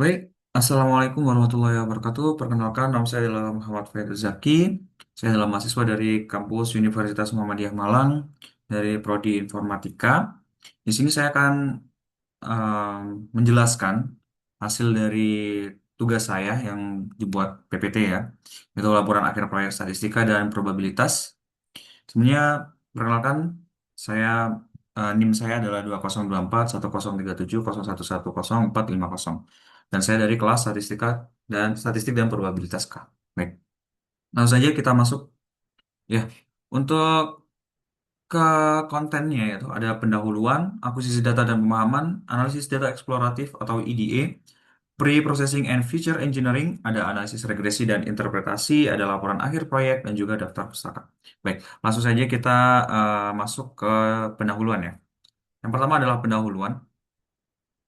Baik, Assalamualaikum warahmatullahi wabarakatuh. Perkenalkan, nama saya adalah Muhammad Faizal Zaki. Saya adalah mahasiswa dari kampus Universitas Muhammadiyah Malang dari Prodi Informatika. Di sini saya akan menjelaskan hasil dari tugas saya yang dibuat PPT ya, itu laporan akhir proyek statistika dan probabilitas. Sebenarnya perkenalkan saya NIM saya adalah 2024 1037 0110 450 dan saya dari kelas statistik dan probabilitas K. Baik. Langsung saja kita masuk ya. Untuk ke kontennya yaitu ada pendahuluan, akuisisi data dan pemahaman, analisis data eksploratif atau EDA, pre-processing and feature engineering, ada analisis regresi dan interpretasi, ada laporan akhir proyek dan juga daftar pustaka. Baik, langsung saja kita masuk ke pendahuluan ya. Yang pertama adalah pendahuluan.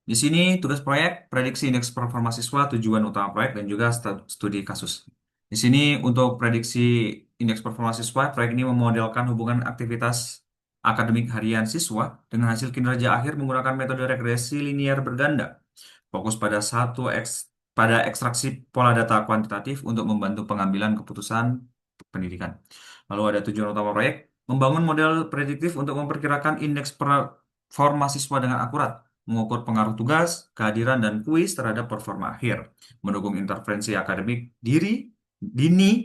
Di sini tugas proyek, prediksi indeks performa siswa, tujuan utama proyek, dan juga studi kasus. Di sini untuk prediksi indeks performa siswa, proyek ini memodelkan hubungan aktivitas akademik harian siswa dengan hasil kinerja akhir menggunakan metode regresi linear berganda. Fokus pada ekstraksi pola data kuantitatif untuk membantu pengambilan keputusan pendidikan. Lalu ada tujuan utama proyek, membangun model prediktif untuk memperkirakan indeks performa siswa dengan akurat, mengukur pengaruh tugas, kehadiran, dan kuis terhadap performa akhir, mendukung intervensi akademik dini,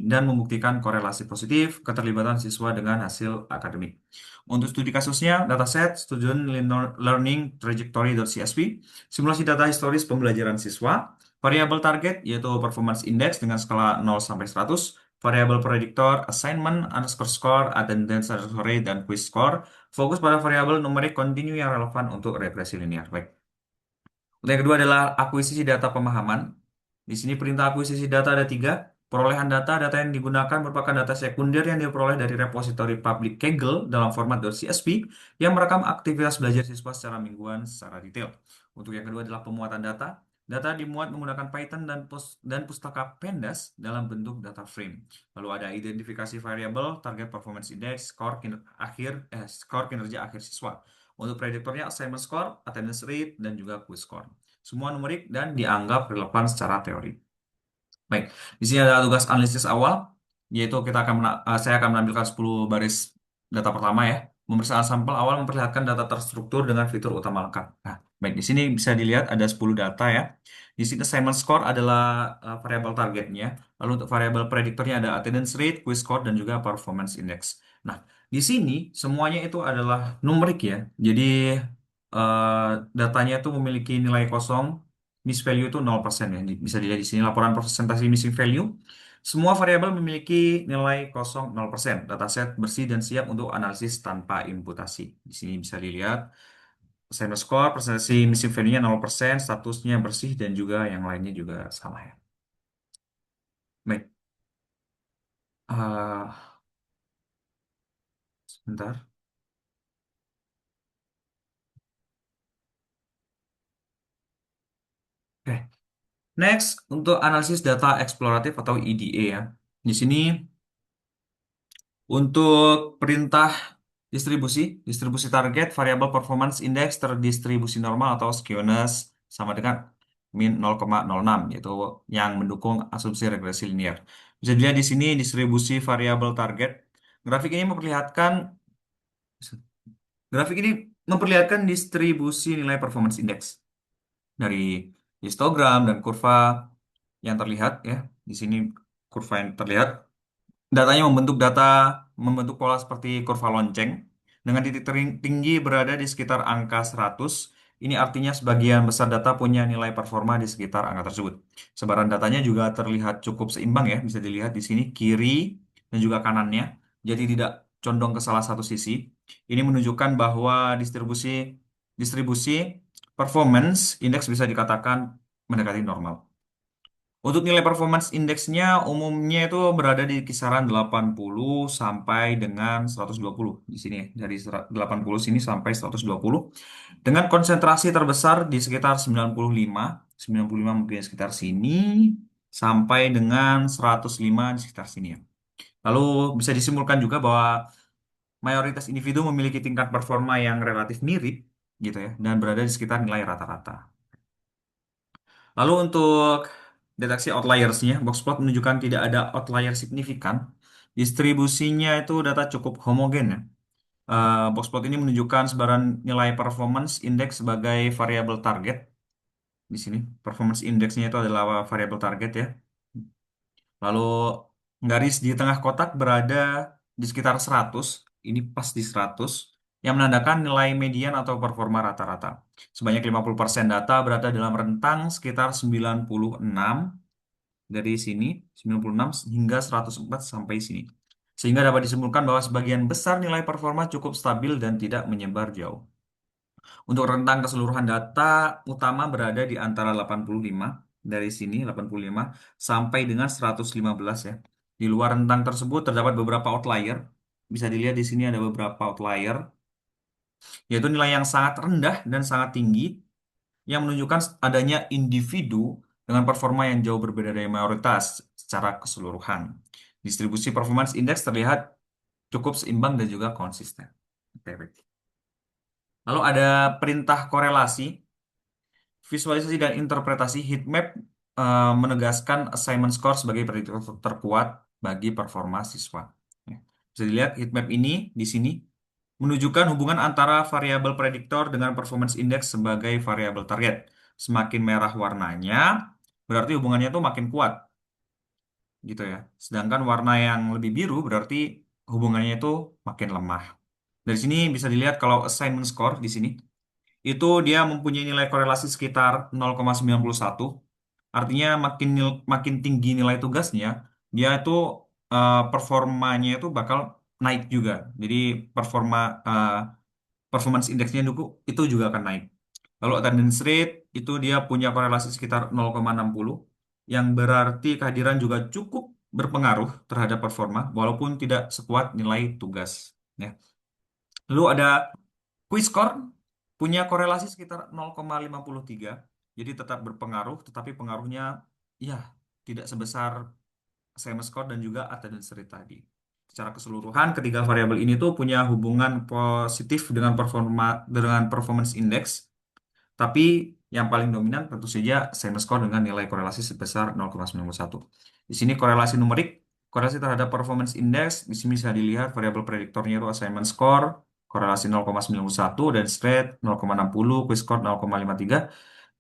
dan membuktikan korelasi positif keterlibatan siswa dengan hasil akademik. Untuk studi kasusnya, dataset Student Learning Trajectory.csv, simulasi data historis pembelajaran siswa, variabel target yaitu performance index dengan skala 0 sampai 100, variabel prediktor, assignment, underscore score, attendance underscore rate, dan quiz score. Fokus pada variabel numerik kontinu yang relevan untuk regresi linear. Baik. Untuk yang kedua adalah akuisisi data pemahaman. Di sini perintah akuisisi data ada tiga. Perolehan data, data yang digunakan merupakan data sekunder yang diperoleh dari repositori publik Kaggle dalam format .csv yang merekam aktivitas belajar siswa secara mingguan secara detail. Untuk yang kedua adalah pemuatan data. Data dimuat menggunakan Python dan pustaka Pandas dalam bentuk data frame. Lalu ada identifikasi variabel, target performance index, skor kinerja akhir siswa. Untuk prediktornya assignment score, attendance rate, dan juga quiz score. Semua numerik dan dianggap relevan secara teori. Baik, di sini ada tugas analisis awal, yaitu saya akan menampilkan 10 baris data pertama ya. Pemeriksaan sampel awal memperlihatkan data terstruktur dengan fitur utama lengkap. Nah, baik, di sini bisa dilihat ada 10 data ya. Di sini assignment score adalah variabel targetnya. Lalu untuk variabel prediktornya ada attendance rate, quiz score, dan juga performance index. Nah, di sini semuanya itu adalah numerik ya. Jadi datanya itu memiliki nilai kosong, miss value itu 0% ya. Bisa dilihat di sini laporan presentasi missing value. Semua variabel memiliki nilai kosong 0%. Dataset bersih dan siap untuk analisis tanpa imputasi. Di sini bisa dilihat assignment score, presentasi missing value-nya 0%, statusnya bersih, dan juga yang lainnya juga sama ya. Baik. Ah, sebentar. Oke. Next, untuk analisis data eksploratif atau EDA ya. Di sini untuk perintah distribusi target, variabel performance index terdistribusi normal atau skewness sama dengan min 0,06, yaitu yang mendukung asumsi regresi linear. Bisa dilihat di sini distribusi variabel target. Grafik ini memperlihatkan grafik ini memperlihatkan distribusi nilai performance index dari histogram dan kurva yang terlihat ya. Di sini kurva yang terlihat. Datanya membentuk pola seperti kurva lonceng dengan titik tinggi berada di sekitar angka 100. Ini artinya sebagian besar data punya nilai performa di sekitar angka tersebut. Sebaran datanya juga terlihat cukup seimbang ya, bisa dilihat di sini kiri dan juga kanannya. Jadi tidak condong ke salah satu sisi. Ini menunjukkan bahwa distribusi performance indeks bisa dikatakan mendekati normal. Untuk nilai performance indeksnya umumnya itu berada di kisaran 80 sampai dengan 120 di sini ya. Dari 80 sini sampai 120 dengan konsentrasi terbesar di sekitar 95 mungkin sekitar sini sampai dengan 105 di sekitar sini ya. Lalu bisa disimpulkan juga bahwa mayoritas individu memiliki tingkat performa yang relatif mirip gitu ya dan berada di sekitar nilai rata-rata. Lalu untuk deteksi outliersnya, Boxplot menunjukkan tidak ada outlier signifikan. Distribusinya itu data cukup homogen ya. Boxplot ini menunjukkan sebaran nilai performance index sebagai variabel target. Di sini performance indexnya itu adalah variabel target ya. Lalu garis di tengah kotak berada di sekitar 100, ini pas di 100, yang menandakan nilai median atau performa rata-rata. Sebanyak 50% data berada dalam rentang sekitar 96 dari sini, 96 hingga 104 sampai sini. Sehingga dapat disimpulkan bahwa sebagian besar nilai performa cukup stabil dan tidak menyebar jauh. Untuk rentang keseluruhan data utama berada di antara 85 dari sini 85 sampai dengan 115 ya. Di luar rentang tersebut terdapat beberapa outlier. Bisa dilihat di sini ada beberapa outlier, yaitu nilai yang sangat rendah dan sangat tinggi yang menunjukkan adanya individu dengan performa yang jauh berbeda dari mayoritas secara keseluruhan. Distribusi performance index terlihat cukup seimbang dan juga konsisten. Oke, baik. Lalu ada perintah korelasi. Visualisasi dan interpretasi heat map menegaskan assignment score sebagai prediktor terkuat bagi performa siswa. Ya. Bisa dilihat heat map ini di sini menunjukkan hubungan antara variabel prediktor dengan performance index sebagai variabel target. Semakin merah warnanya, berarti hubungannya itu makin kuat, gitu ya. Sedangkan warna yang lebih biru berarti hubungannya itu makin lemah. Dari sini bisa dilihat kalau assignment score di sini itu dia mempunyai nilai korelasi sekitar 0,91. Artinya makin tinggi nilai tugasnya, dia itu performanya itu bakal naik juga. Jadi performa eh, performance indeksnya itu juga akan naik. Lalu attendance rate itu dia punya korelasi sekitar 0,60 yang berarti kehadiran juga cukup berpengaruh terhadap performa walaupun tidak sekuat nilai tugas. Ya. Lalu ada quiz score punya korelasi sekitar 0,53, jadi tetap berpengaruh, tetapi pengaruhnya ya tidak sebesar assignment score dan juga attendance rate tadi. Secara keseluruhan, ketiga variabel ini tuh punya hubungan positif dengan performance index, tapi yang paling dominan tentu saja assignment score dengan nilai korelasi sebesar 0,91. Di sini korelasi numerik, korelasi terhadap performance index, di sini bisa dilihat variabel prediktornya itu assignment score, korelasi 0,91 dan straight 0,60, quiz score 0,53,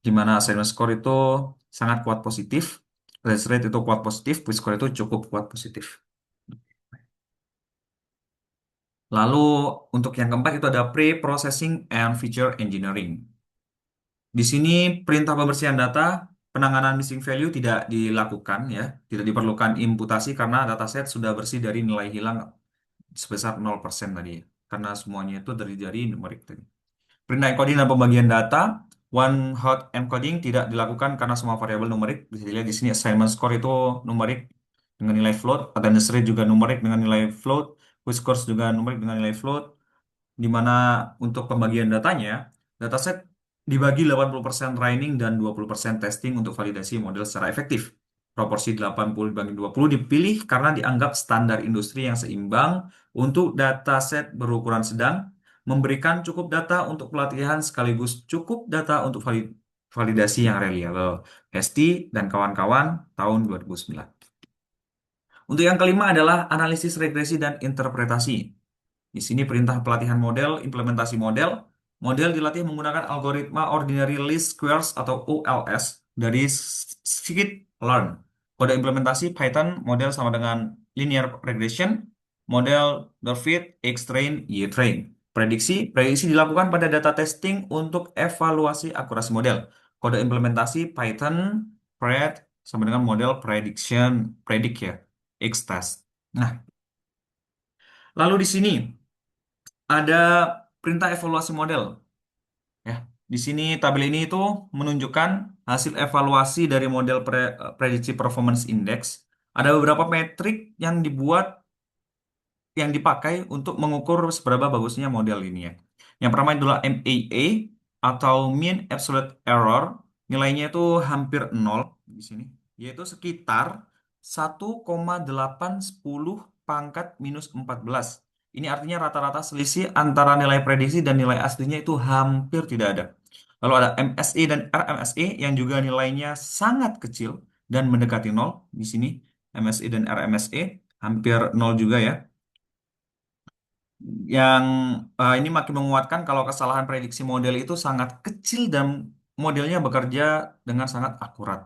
di mana assignment score itu sangat kuat positif, dan straight itu kuat positif, quiz score itu cukup kuat positif. Lalu untuk yang keempat itu ada pre-processing and feature engineering. Di sini perintah pembersihan data, penanganan missing value tidak dilakukan ya, tidak diperlukan imputasi karena dataset sudah bersih dari nilai hilang sebesar 0% tadi ya. Karena semuanya itu dari numerik tadi. Perintah encoding dan pembagian data, one hot encoding tidak dilakukan karena semua variabel numerik. Bisa dilihat di sini assignment score itu numerik dengan nilai float, attendance rate juga numerik dengan nilai float, quiz scores juga numerik dengan nilai float, di mana untuk pembagian datanya, dataset dibagi 80% training dan 20% testing untuk validasi model secara efektif. Proporsi 80 dibanding 20 dipilih karena dianggap standar industri yang seimbang untuk dataset berukuran sedang, memberikan cukup data untuk pelatihan sekaligus cukup data untuk validasi yang reliable. Hesti dan kawan-kawan tahun 2009. Untuk yang kelima adalah analisis regresi dan interpretasi. Di sini perintah pelatihan model, implementasi model. Model dilatih menggunakan algoritma Ordinary Least Squares atau OLS dari scikit-learn. Kode implementasi Python model sama dengan linear regression, model Dorfit, X-train, Y-train. Prediksi dilakukan pada data testing untuk evaluasi akurasi model. Kode implementasi Python, pred sama dengan model prediction, predict ya, X-test. Nah, lalu di sini ada perintah evaluasi model. Ya, di sini tabel ini itu menunjukkan hasil evaluasi dari model prediksi performance index. Ada beberapa metrik yang yang dipakai untuk mengukur seberapa bagusnya model ini ya. Yang pertama adalah MAA atau Mean Absolute Error. Nilainya itu hampir nol di sini, yaitu sekitar 1,810 pangkat minus 14. Ini artinya rata-rata selisih antara nilai prediksi dan nilai aslinya itu hampir tidak ada. Lalu ada MSI dan RMSI yang juga nilainya sangat kecil dan mendekati nol. Di sini MSI dan RMSI hampir nol juga ya. Yang ini makin menguatkan kalau kesalahan prediksi model itu sangat kecil dan modelnya bekerja dengan sangat akurat.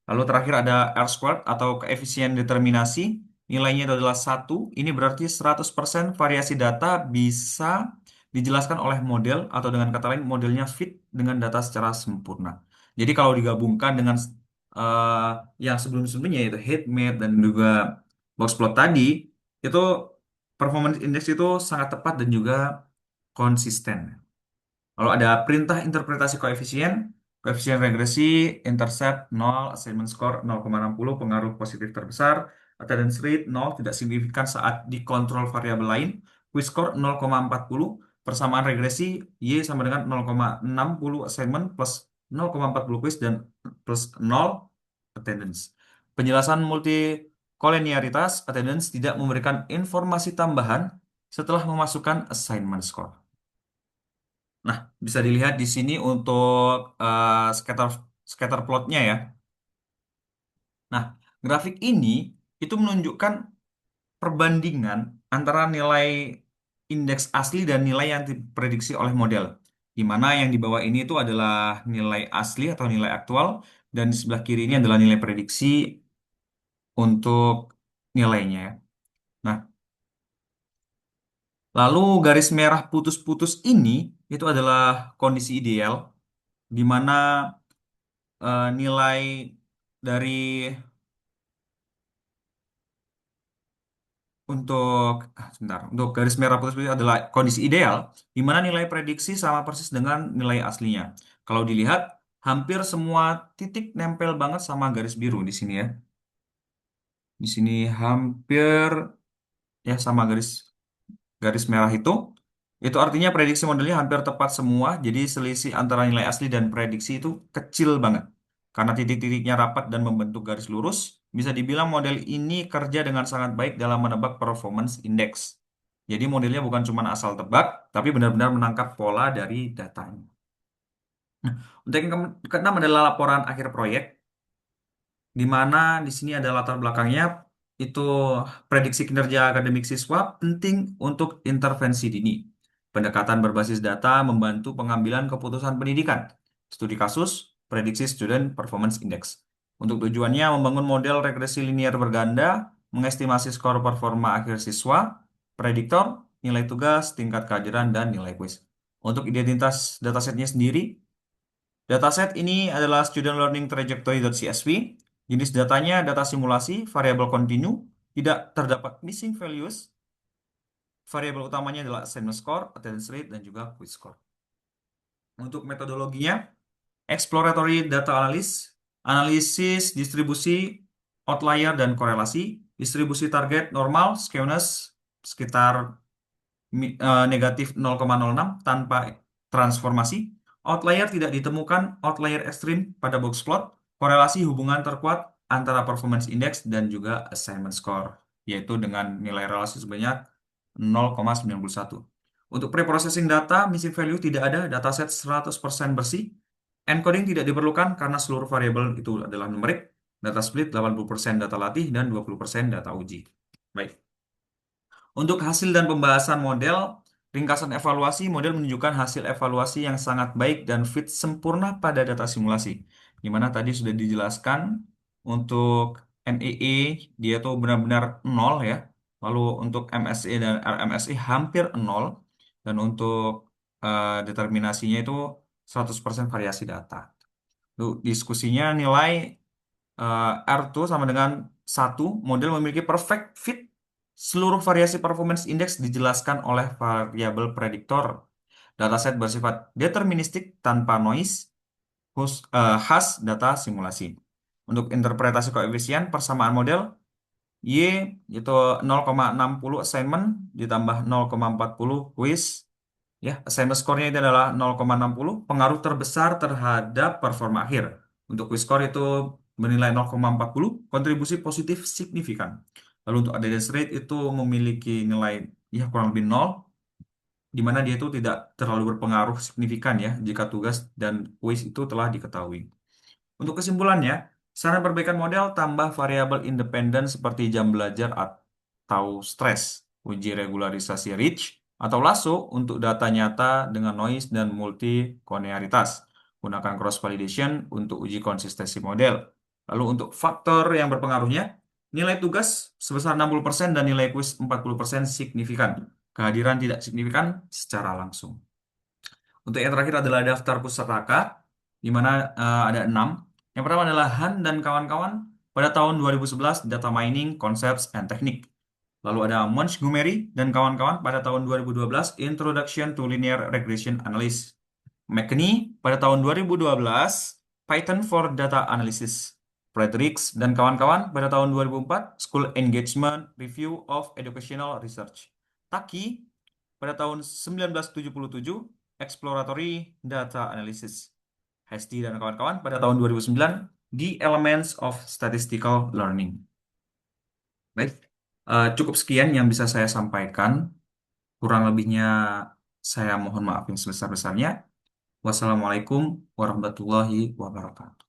Lalu terakhir ada R squared atau koefisien determinasi. Nilainya itu adalah satu. Ini berarti 100% variasi data bisa dijelaskan oleh model atau dengan kata lain modelnya fit dengan data secara sempurna. Jadi kalau digabungkan dengan eh, yang sebelum-sebelumnya yaitu heat map dan juga box plot tadi, itu performance index itu sangat tepat dan juga konsisten. Kalau ada perintah interpretasi koefisien, koefisien regresi, intercept 0, assignment score 0,60, pengaruh positif terbesar, attendance rate 0, tidak signifikan saat dikontrol variabel lain, quiz score 0,40, persamaan regresi Y sama dengan 0,60 assignment plus 0,40 quiz dan plus 0 attendance. Penjelasan multikoleniaritas attendance tidak memberikan informasi tambahan setelah memasukkan assignment score. Nah, bisa dilihat di sini untuk scatter scatter plotnya ya. Nah, grafik ini itu menunjukkan perbandingan antara nilai indeks asli dan nilai yang diprediksi oleh model. Di mana yang di bawah ini itu adalah nilai asli atau nilai aktual dan di sebelah kiri ini adalah nilai prediksi untuk nilainya ya. Nah, lalu garis merah putus-putus ini itu adalah kondisi ideal di mana nilai dari sebentar, untuk garis merah putih itu adalah kondisi ideal di mana nilai prediksi sama persis dengan nilai aslinya. Kalau dilihat hampir semua titik nempel banget sama garis biru di sini ya. Di sini hampir ya sama garis garis merah itu artinya prediksi modelnya hampir tepat semua, jadi selisih antara nilai asli dan prediksi itu kecil banget. Karena titik-titiknya rapat dan membentuk garis lurus, bisa dibilang model ini kerja dengan sangat baik dalam menebak performance index. Jadi modelnya bukan cuma asal tebak, tapi benar-benar menangkap pola dari datanya. Nah, untuk yang keenam adalah laporan akhir proyek di mana di sini ada latar belakangnya itu prediksi kinerja akademik siswa penting untuk intervensi dini. Pendekatan berbasis data membantu pengambilan keputusan pendidikan. Studi kasus, prediksi student performance index. Untuk tujuannya membangun model regresi linear berganda, mengestimasi skor performa akhir siswa, prediktor, nilai tugas, tingkat kehajaran, dan nilai kuis. Untuk identitas datasetnya sendiri, dataset ini adalah Student Learning Trajectory.csv. Jenis datanya data simulasi, variabel kontinu, tidak terdapat missing values. Variabel utamanya adalah assignment score, attendance rate, dan juga quiz score. Untuk metodologinya, exploratory data analysis, analisis distribusi, outlier, dan korelasi, distribusi target normal, skewness sekitar negatif 0,06 tanpa transformasi. Outlier tidak ditemukan, outlier ekstrim pada box plot, korelasi hubungan terkuat antara performance index dan juga assignment score, yaitu dengan nilai relasi sebanyak 0,91. Untuk preprocessing data, missing value tidak ada, dataset 100% bersih. Encoding tidak diperlukan karena seluruh variabel itu adalah numerik. Data split 80% data latih dan 20% data uji. Baik. Untuk hasil dan pembahasan model, ringkasan evaluasi, model menunjukkan hasil evaluasi yang sangat baik dan fit sempurna pada data simulasi. Di mana tadi sudah dijelaskan untuk NEE dia tuh benar-benar nol ya. Lalu untuk MSE dan RMSE hampir nol. Dan untuk determinasinya itu 100% variasi data. Lalu diskusinya nilai R2 sama dengan satu model memiliki perfect fit. Seluruh variasi performance index dijelaskan oleh variabel prediktor. Dataset bersifat deterministik tanpa noise, khas data simulasi. Untuk interpretasi koefisien persamaan model, Y itu 0,60 assignment ditambah 0,40 quiz. Ya, assignment score-nya itu adalah 0,60, pengaruh terbesar terhadap performa akhir. Untuk quiz score itu menilai 0,40, kontribusi positif signifikan. Lalu untuk attendance rate itu memiliki nilai ya kurang lebih 0. di mana dia itu tidak terlalu berpengaruh signifikan ya jika tugas dan kuis itu telah diketahui. Untuk kesimpulannya, saran perbaikan model tambah variabel independen seperti jam belajar atau stres, uji regularisasi Rich, atau lasso untuk data nyata dengan noise dan multi-konearitas. Gunakan cross validation untuk uji konsistensi model. Lalu untuk faktor yang berpengaruhnya, nilai tugas sebesar 60% dan nilai kuis 40% signifikan. Kehadiran tidak signifikan secara langsung. Untuk yang terakhir adalah daftar pustaka, di mana ada 6. Yang pertama adalah Han dan kawan-kawan pada tahun 2011, data mining, concepts, and teknik. Lalu ada Montgomery dan kawan-kawan pada tahun 2012, Introduction to Linear Regression Analysis. McKinney pada tahun 2012, Python for Data Analysis. Fredericks dan kawan-kawan pada tahun 2004, School Engagement Review of Educational Research. Taki pada tahun 1977, Exploratory Data Analysis. Hesti dan kawan-kawan pada tahun 2009, The Elements of Statistical Learning. Baik, cukup sekian yang bisa saya sampaikan. Kurang lebihnya saya mohon maaf yang sebesar-besarnya. Wassalamualaikum warahmatullahi wabarakatuh.